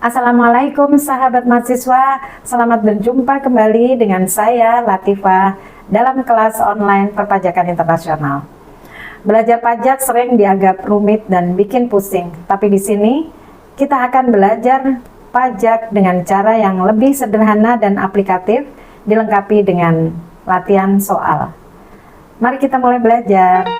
Assalamualaikum sahabat mahasiswa, selamat berjumpa kembali dengan saya Latifah dalam kelas online perpajakan internasional. Belajar pajak sering dianggap rumit dan bikin pusing, tapi di sini kita akan belajar pajak dengan cara yang lebih sederhana dan aplikatif, dilengkapi dengan latihan soal. Mari kita mulai belajar.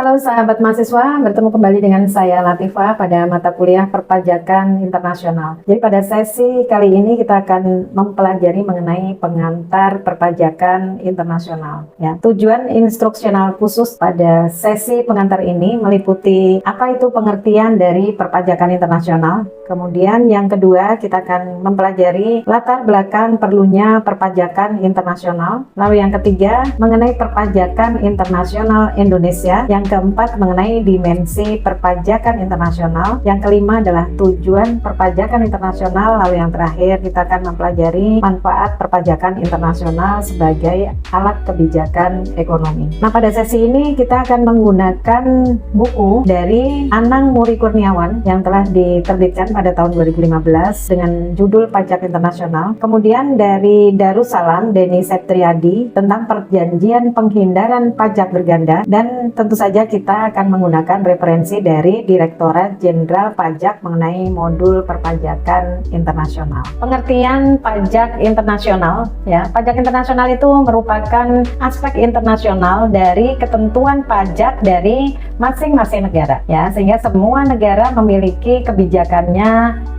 Halo sahabat mahasiswa, bertemu kembali dengan saya Latifah pada mata kuliah perpajakan internasional. Jadi pada sesi kali ini kita akan mempelajari mengenai pengantar perpajakan internasional. Ya, tujuan instruksional khusus pada sesi pengantar ini meliputi apa itu pengertian dari perpajakan internasional. Kemudian yang kedua kita akan mempelajari latar belakang perlunya perpajakan internasional. Lalu yang ketiga mengenai perpajakan internasional Indonesia. Yang keempat mengenai dimensi perpajakan internasional. Yang kelima adalah tujuan perpajakan internasional. Lalu yang terakhir kita akan mempelajari manfaat perpajakan internasional sebagai alat kebijakan ekonomi. Nah, pada sesi ini kita akan menggunakan buku dari Anang Muri Kurniawan yang telah diterbitkan pada tahun 2015 dengan judul Pajak Internasional. Kemudian dari Darussalam Denny Septriadi tentang perjanjian penghindaran pajak berganda, dan tentu saja kita akan menggunakan referensi dari Direktorat Jenderal Pajak mengenai modul perpajakan internasional. Pengertian pajak internasional, ya, pajak internasional itu merupakan aspek internasional dari ketentuan pajak dari masing-masing negara, ya, sehingga semua negara memiliki kebijakannya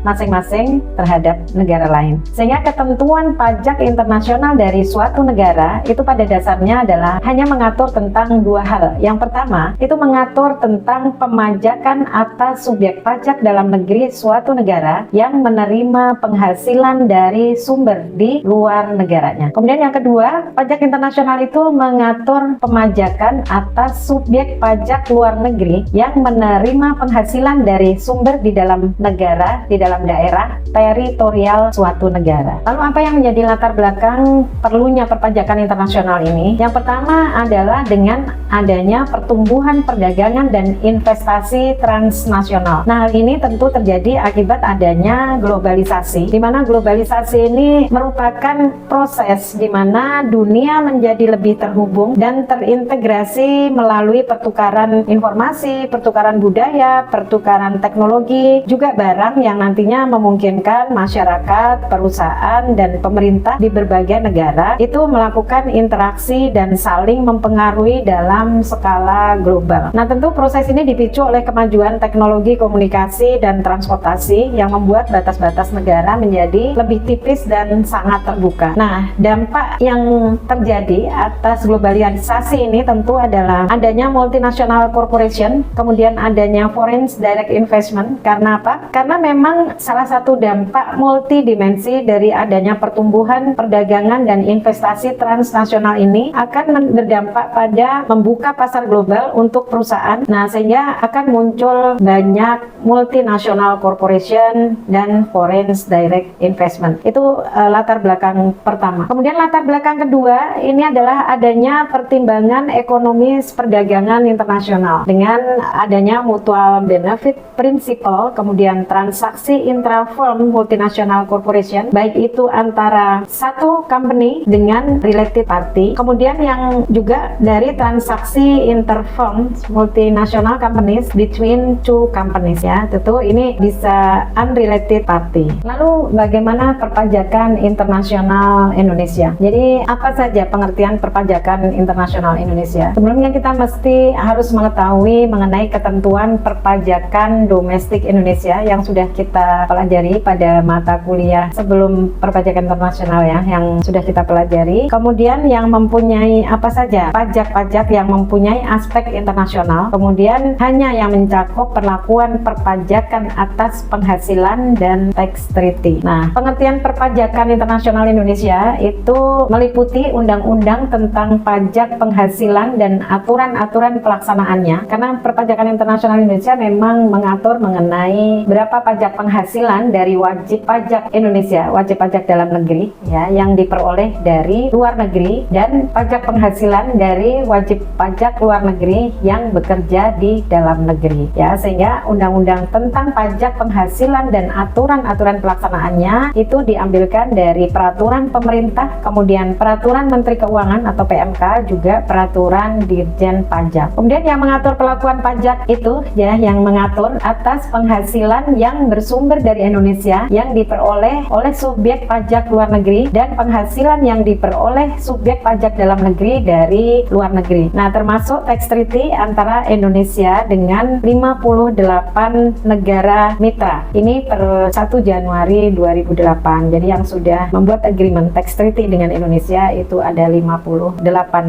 masing-masing terhadap negara lain. Sehingga ketentuan pajak internasional dari suatu negara itu pada dasarnya adalah hanya mengatur tentang dua hal. Yang pertama, itu mengatur tentang pemajakan atas subjek pajak dalam negeri suatu negara yang menerima penghasilan dari sumber di luar negaranya. Kemudian yang kedua, pajak internasional itu mengatur pemajakan atas subjek pajak luar negeri yang menerima penghasilan dari sumber di dalam negara, di dalam daerah teritorial suatu negara. Lalu apa yang menjadi latar belakang perlunya perpajakan internasional ini? Yang pertama adalah dengan adanya pertumbuhan perdagangan dan investasi transnasional. Nah, hal ini tentu terjadi akibat adanya globalisasi, di mana globalisasi ini merupakan proses di mana dunia menjadi lebih terhubung dan terintegrasi melalui pertukaran informasi, pertukaran budaya, pertukaran teknologi, juga barang yang nantinya memungkinkan masyarakat, perusahaan, dan pemerintah di berbagai negara itu melakukan interaksi dan saling mempengaruhi dalam skala global. Nah, tentu proses ini dipicu oleh kemajuan teknologi komunikasi dan transportasi yang membuat batas-batas negara menjadi lebih tipis dan sangat terbuka. Nah, dampak yang terjadi atas globalisasi ini tentu adalah adanya multinational corporation, kemudian adanya foreign direct investment. Karena apa? Karena memang salah satu dampak multidimensi dari adanya pertumbuhan perdagangan dan investasi transnasional ini akan berdampak pada membuka pasar global untuk perusahaan. Nah, sehingga akan muncul banyak multinational corporation dan foreign direct investment. Itu latar belakang pertama. Kemudian latar belakang kedua ini adalah adanya pertimbangan ekonomis perdagangan internasional dengan adanya mutual benefit principle, kemudian transaksi intra-firm multinational corporation, baik itu antara satu company dengan related party, kemudian yang juga dari transaksi inter-firm multinational companies between two companies, ya, tentu ini bisa unrelated party. Lalu bagaimana perpajakan internasional Indonesia? Jadi apa saja pengertian perpajakan internasional Indonesia? Sebelumnya kita mesti harus mengetahui mengenai ketentuan perpajakan domestik Indonesia yang sudah kita pelajari pada mata kuliah sebelum perpajakan internasional, ya, yang sudah kita pelajari. Kemudian yang mempunyai apa saja pajak-pajak yang mempunyai aspek internasional, kemudian hanya yang mencakup perlakuan perpajakan atas penghasilan dan tax treaty. Nah, pengertian perpajakan internasional Indonesia itu meliputi undang-undang tentang pajak penghasilan dan aturan-aturan pelaksanaannya, karena perpajakan internasional Indonesia memang mengatur mengenai berapa pajak penghasilan dari wajib pajak Indonesia, wajib pajak dalam negeri ya, yang diperoleh dari luar negeri, dan pajak penghasilan dari wajib pajak luar negeri yang bekerja di dalam negeri ya. Sehingga undang-undang tentang pajak penghasilan dan aturan-aturan pelaksanaannya itu diambilkan dari peraturan pemerintah, kemudian peraturan Menteri Keuangan atau PMK, juga peraturan Dirjen Pajak. Kemudian yang mengatur pelakuan pajak itu ya, yang mengatur atas penghasilan yang bersumber dari Indonesia yang diperoleh oleh subjek pajak luar negeri dan penghasilan yang diperoleh subjek pajak dalam negeri dari luar negeri. Nah, termasuk tax treaty antara Indonesia dengan 58 negara mitra. Ini per 1 Januari 2008. Jadi yang sudah membuat agreement tax treaty dengan Indonesia itu ada 58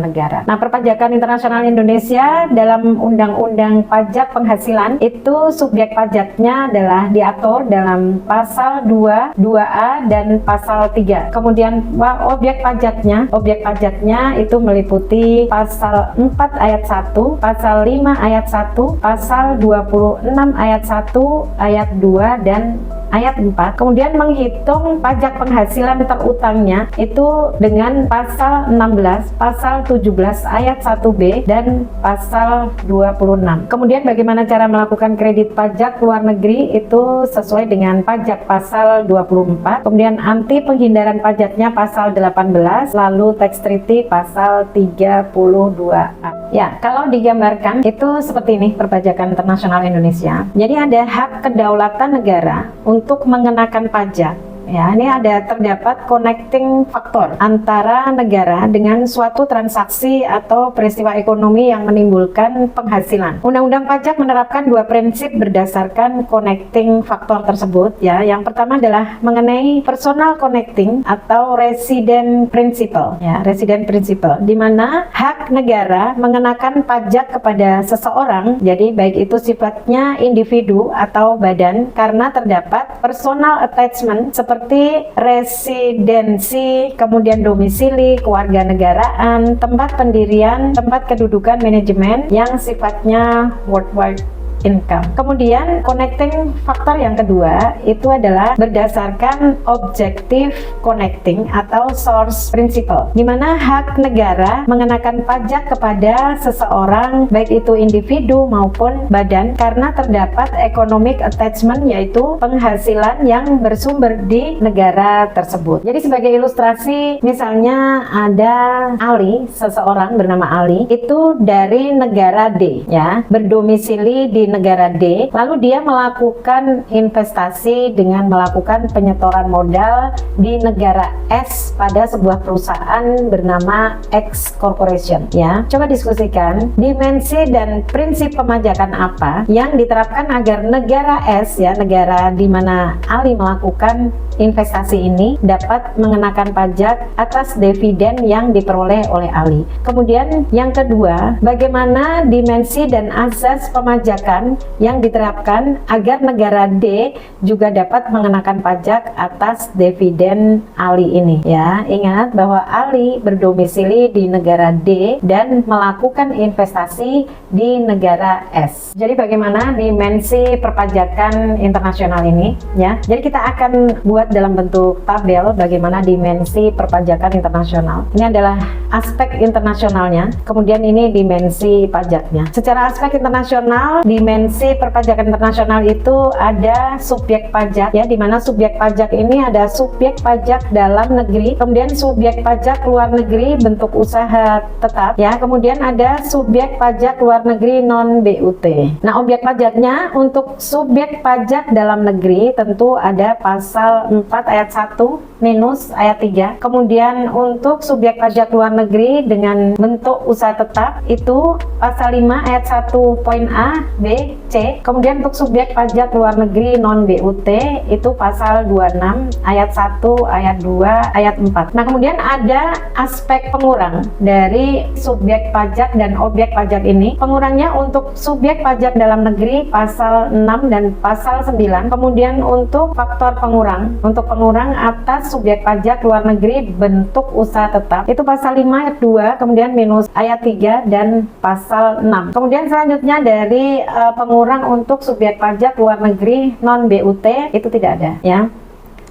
negara. Nah, perpajakan internasional Indonesia dalam Undang-Undang Pajak Penghasilan itu subjek pajaknya adalah diatur dalam pasal 2, 2A dan pasal 3. Kemudian objek pajaknya itu meliputi pasal 4 ayat 1, pasal 5 ayat 1, pasal 26 ayat 1, ayat 2 dan ayat 4. Kemudian menghitung pajak penghasilan terutangnya itu dengan pasal 16, pasal 17 ayat 1B dan pasal 26. Kemudian bagaimana cara melakukan kredit pajak luar negeri itu sesuai dengan pajak pasal 24. Kemudian anti penghindaran pajaknya pasal 18, lalu tax treaty pasal 32A. Ya, kalau digambarkan itu seperti ini perpajakan internasional Indonesia. Jadi ada hak kedaulatan negara untuk mengenakan pajak. Ya, ini terdapat connecting faktor antara negara dengan suatu transaksi atau peristiwa ekonomi yang menimbulkan penghasilan. Undang-undang pajak menerapkan dua prinsip berdasarkan connecting faktor tersebut ya. Yang pertama adalah mengenai personal connecting atau resident principle ya, resident principle, di mana hak negara mengenakan pajak kepada seseorang, jadi baik itu sifatnya individu atau badan, karena terdapat personal attachment seperti residensi, kemudian domisili, kewarganegaraan, tempat pendirian, tempat kedudukan manajemen yang sifatnya worldwide income. Kemudian connecting faktor yang kedua itu adalah berdasarkan objective connecting atau source principle, di mana hak negara mengenakan pajak kepada seseorang baik itu individu maupun badan karena terdapat economic attachment, yaitu penghasilan yang bersumber di negara tersebut. Jadi sebagai ilustrasi, misalnya ada Ali, seseorang bernama Ali itu dari negara D ya, berdomisili di negara D, lalu dia melakukan investasi dengan melakukan penyetoran modal di negara S pada sebuah perusahaan bernama X Corporation ya. Coba diskusikan dimensi dan prinsip pemajakan apa yang diterapkan agar negara S ya, negara di mana Ali melakukan investasi ini dapat mengenakan pajak atas dividen yang diperoleh oleh Ali. Kemudian yang kedua, bagaimana dimensi dan asas pemajakan yang diterapkan agar negara D juga dapat mengenakan pajak atas dividen Ali ini ya. Ingat bahwa Ali berdomisili di negara D dan melakukan investasi di negara S. Jadi bagaimana dimensi perpajakan internasional ini ya. Jadi kita akan buat dalam bentuk tabel bagaimana dimensi perpajakan internasional. Ini adalah aspek internasionalnya, kemudian ini dimensi pajaknya. Secara aspek internasional, dimensi perpajakan internasional itu ada subjek pajak ya, di mana subjek pajak ini ada subjek pajak dalam negeri, kemudian subjek pajak luar negeri bentuk usaha tetap ya, kemudian ada subjek pajak luar negeri non BUT. Nah, objek pajaknya untuk subjek pajak dalam negeri tentu ada pasal 4 ayat 1 minus ayat 3. Kemudian untuk subjek pajak luar negeri dengan bentuk usaha tetap itu pasal 5 ayat 1 poin A, B, C. Kemudian untuk subjek pajak luar negeri non BUT itu pasal 26 ayat 1, ayat 2, ayat 4. Nah, kemudian ada aspek pengurang dari subjek pajak dan objek pajak ini. Pengurangnya untuk subjek pajak dalam negeri pasal 6 dan pasal 9. Kemudian untuk faktor pengurang, untuk pengurang atas subjek pajak luar negeri bentuk usaha tetap itu pasal 5 ayat 2, kemudian minus ayat 3 dan pasal 6. Kemudian selanjutnya dari pengurang untuk subjek pajak luar negeri non BUT itu tidak ada ya.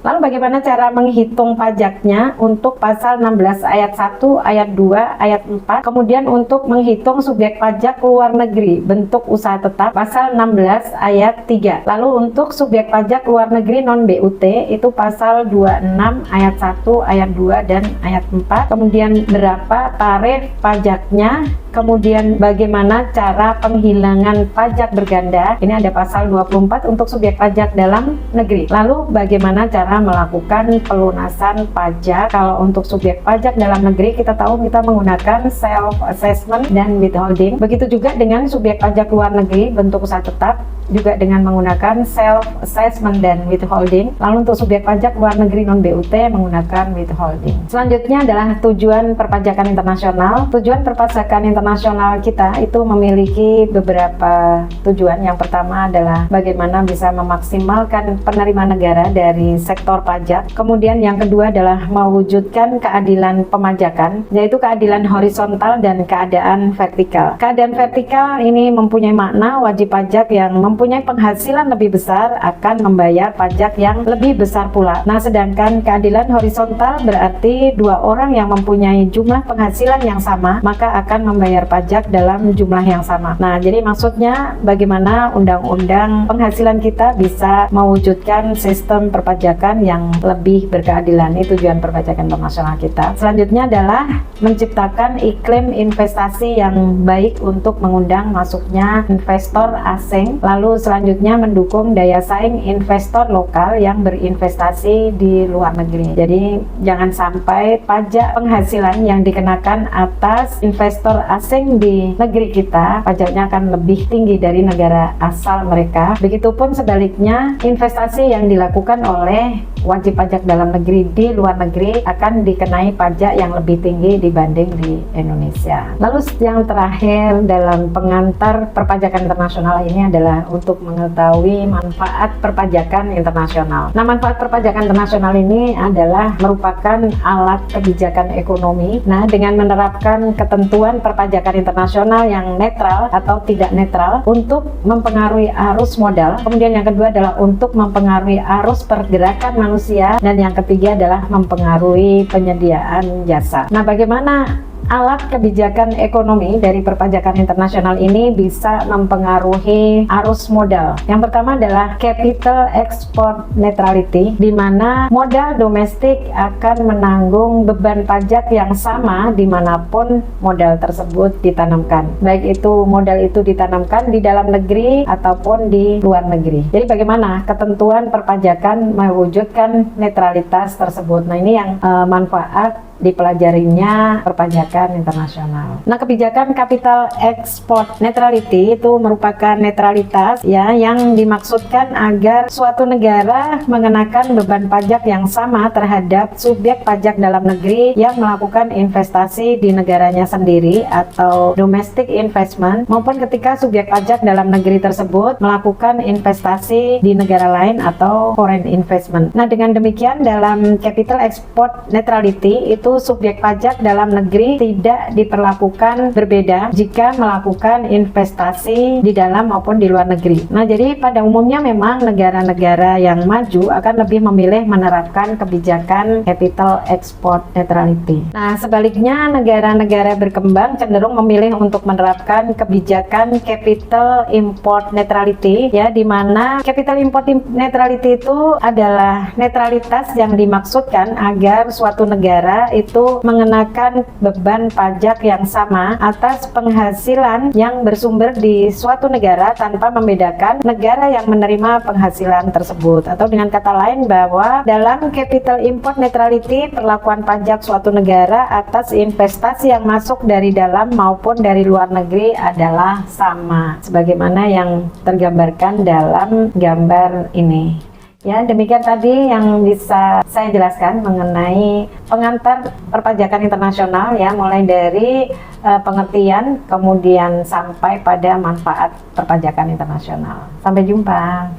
Lalu bagaimana cara menghitung pajaknya untuk pasal 16 ayat 1, ayat 2, ayat 4. Kemudian untuk menghitung subjek pajak luar negeri bentuk usaha tetap pasal 16 ayat 3. Lalu untuk subjek pajak luar negeri non BUT itu pasal 26 ayat 1, ayat 2 dan ayat 4. Kemudian berapa tarif pajaknya. Kemudian bagaimana cara penghilangan pajak berganda. Ini ada pasal 24 untuk subjek pajak dalam negeri. Lalu bagaimana cara melakukan pelunasan pajak. Kalau untuk subjek pajak dalam negeri kita tahu kita menggunakan self assessment dan withholding. Begitu juga dengan subjek pajak luar negeri bentuk usaha tetap juga dengan menggunakan self assessment dan withholding. Lalu untuk subjek pajak luar negeri non BUT menggunakan withholding. Selanjutnya adalah tujuan perpajakan internasional. Tujuan perpajakan internasional kita itu memiliki beberapa tujuan. Yang pertama adalah bagaimana bisa memaksimalkan penerimaan negara dari sektor pajak. Kemudian yang kedua adalah mewujudkan keadilan pemajakan, yaitu keadilan horizontal dan keadaan vertikal. Keadaan vertikal ini mempunyai makna wajib pajak yang mempunyai penghasilan lebih besar akan membayar pajak yang lebih besar pula. Nah, sedangkan keadilan horizontal berarti dua orang yang mempunyai jumlah penghasilan yang sama maka akan membayar pajak dalam jumlah yang sama. Nah, jadi maksudnya bagaimana undang-undang penghasilan kita bisa mewujudkan sistem perpajakan yang lebih berkeadilan. Ini tujuan perpajakan internasional kita. Selanjutnya adalah menciptakan iklim investasi yang baik untuk mengundang masuknya investor asing. Lalu selanjutnya mendukung daya saing investor lokal yang berinvestasi di luar negeri. Jadi jangan sampai pajak penghasilan yang dikenakan atas investor asing di negeri kita, pajaknya akan lebih tinggi dari negara asal mereka. Begitupun sebaliknya, investasi yang dilakukan oleh wajib pajak dalam negeri di luar negeri akan dikenai pajak yang lebih tinggi dibanding di Indonesia. Lalu yang terakhir dalam pengantar perpajakan internasional ini adalah untuk mengetahui manfaat perpajakan internasional. Nah, manfaat perpajakan internasional ini adalah merupakan alat kebijakan ekonomi. Nah, dengan menerapkan ketentuan perpajakan internasional yang netral atau tidak netral untuk mempengaruhi arus modal. Kemudian yang kedua adalah untuk mempengaruhi arus pergerakan manusia, dan yang ketiga adalah mempengaruhi penyediaan jasa. Nah, bagaimana alat kebijakan ekonomi dari perpajakan internasional ini bisa mempengaruhi arus modal? Yang pertama adalah capital export neutrality, di mana modal domestik akan menanggung beban pajak yang sama dimanapun modal tersebut ditanamkan, baik itu modal itu ditanamkan di dalam negeri ataupun di luar negeri. Jadi bagaimana ketentuan perpajakan mewujudkan netralitas tersebut? Nah, ini yang manfaat dipelajarinya perpajakan internasional. Nah, kebijakan capital export neutrality itu merupakan netralitas ya yang dimaksudkan agar suatu negara mengenakan beban pajak yang sama terhadap subjek pajak dalam negeri yang melakukan investasi di negaranya sendiri atau domestic investment, maupun ketika subjek pajak dalam negeri tersebut melakukan investasi di negara lain atau foreign investment. Nah, dengan demikian dalam capital export neutrality itu subjek pajak dalam negeri tidak diperlakukan berbeda jika melakukan investasi di dalam maupun di luar negeri. Nah, jadi pada umumnya memang negara-negara yang maju akan lebih memilih menerapkan kebijakan capital export neutrality. Nah, sebaliknya negara-negara berkembang cenderung memilih untuk menerapkan kebijakan capital import neutrality ya, di mana capital import neutrality itu adalah netralitas yang dimaksudkan agar suatu negara itu mengenakan beban pajak yang sama atas penghasilan yang bersumber di suatu negara tanpa membedakan negara yang menerima penghasilan tersebut. Atau dengan kata lain bahwa dalam capital import neutrality perlakuan pajak suatu negara atas investasi yang masuk dari dalam maupun dari luar negeri adalah sama sebagaimana yang tergambarkan dalam gambar ini. Ya, demikian tadi yang bisa saya jelaskan mengenai pengantar perpajakan internasional ya, mulai dari pengertian kemudian sampai pada manfaat perpajakan internasional. Sampai jumpa.